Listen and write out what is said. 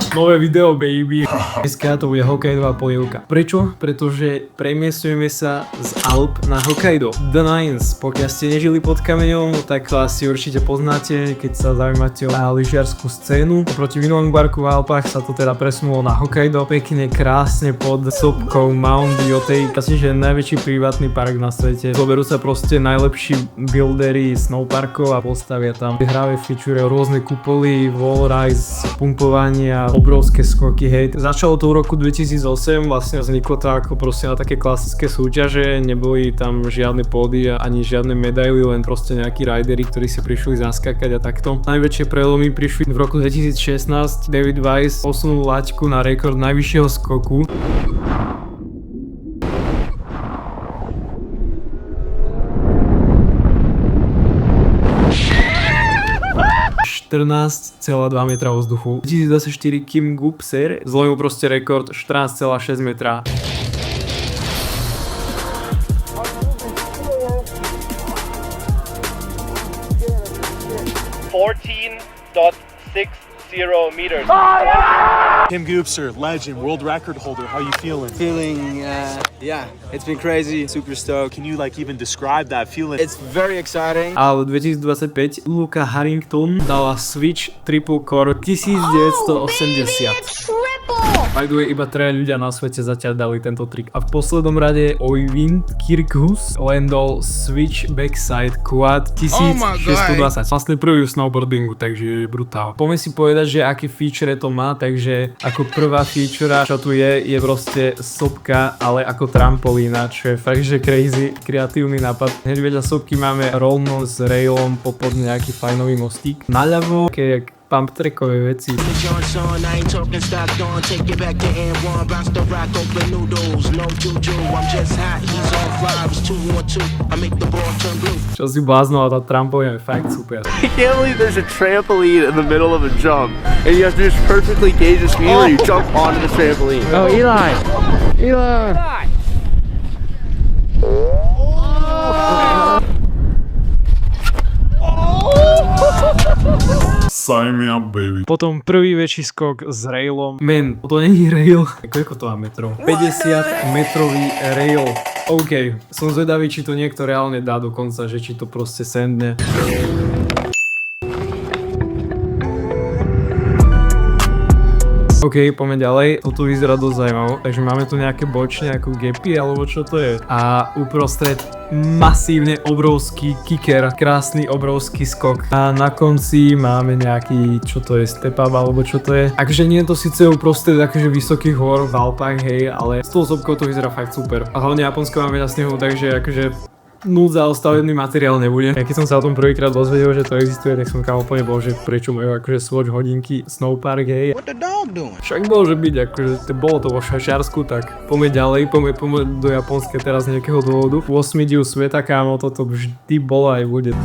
Nové video, baby. Dneska to bude Hokkaido polievka. Prečo? Pretože premiestňujeme sa z Alp na Hokkaido. The Nines. Pokiaľ ste nežili pod kameňom, tak asi určite poznáte, keď sa zaujímate o lyžiarsku scénu. Oproti Vinlongparku v Alpách sa to teda presunulo na Hokkaido. Pekne, krásne pod sopkou Mount Yotei. Asi, že najväčší privátny park na svete. Zoberú sa proste najlepší buildery snowparkov a postavia tam hravé feature, rôzne kupoly, wallrise, pumpovania, obrovské skoky, hej. Začalo to v roku 2008, vlastne vzniklo to ako proste na také klasické súťaže, neboli tam žiadne pódy ani žiadne medaily, len proste nejakí rideri, ktorí si prišli zaskakať a takto. Najväčšie prelomy prišli v roku 2016, David Weiss posunul laťku na rekord najvyššieho skoku. 14,2 metra vo vzduchu. 2024 Kim Gupser zlomil proste rekord 14,6 metra. meters. Kim Gupser, legend, world record holder. How you feeling? Feeling, yeah, it's been crazy, super stoked. Can you like even describe that feeling? It's very exciting. A v 2025 Luca Harrington dala Switch triple core 1980. By the way, iba 3 ľudia na svete zatiaľ dali tento trik. A v poslednom rade Oyvind Kirkhus len dal Switch backside quad 1620. Vlastne prvý v snowboardingu, takže brutál. Poďme si povedať, že aké feature to má, takže ako prvá feature, čo tu je proste sopka, ale ako trampolína, čo je fakt, že crazy, kreatívny nápad. Hneď vedľa sopky máme rovno s railom, popod nejaký fajnový mostík. Naľavo, jak pump trackové veci. Čo si bláznoval, tá trampolina je fakt super. I can't believe there's a trampoline in the middle of a jump, and you have to just perfectly gauge the speed when you jump onto the trampoline. Oh, Eli! Eli! Sign me up, baby. Potom prvý väčší skok s railom. Man, to není rail. Koľko to má metrov? 50 metrový rail. OK, som zvedavý, či to niekto reálne dá dokonca, že či to proste sendne. OK, poďme ďalej. Toto vyzerá dosť zaujímavé. Takže máme tu nejaké bočne ako gapy, alebo čo to je. A uprostred masívne obrovský kicker, krásny obrovský skok. A na konci máme nejaký, čo to je, step up, alebo čo to je. Akože nie je to síce uprostred akože vysokých hor v Alpách, hej, ale s tou sopkou to vyzerá fakt super. A hlavne Japonsko má veľa snehu, takže akože núdza o stavebný materiál nebude. Ja keď som sa o tom prvýkrát dozvedel, že to existuje, tak som kámo úplne bol, že prečo majú akože Swatch hodinky Snowpark, hej. What the dog doing? Však môže byť, akože bolo to vo Švajčiarsku, tak poďme ďalej, poďme do Japonska teraz z nejakého dôvodu. 8 div sveta, kámo, toto vždy bolo aj bude.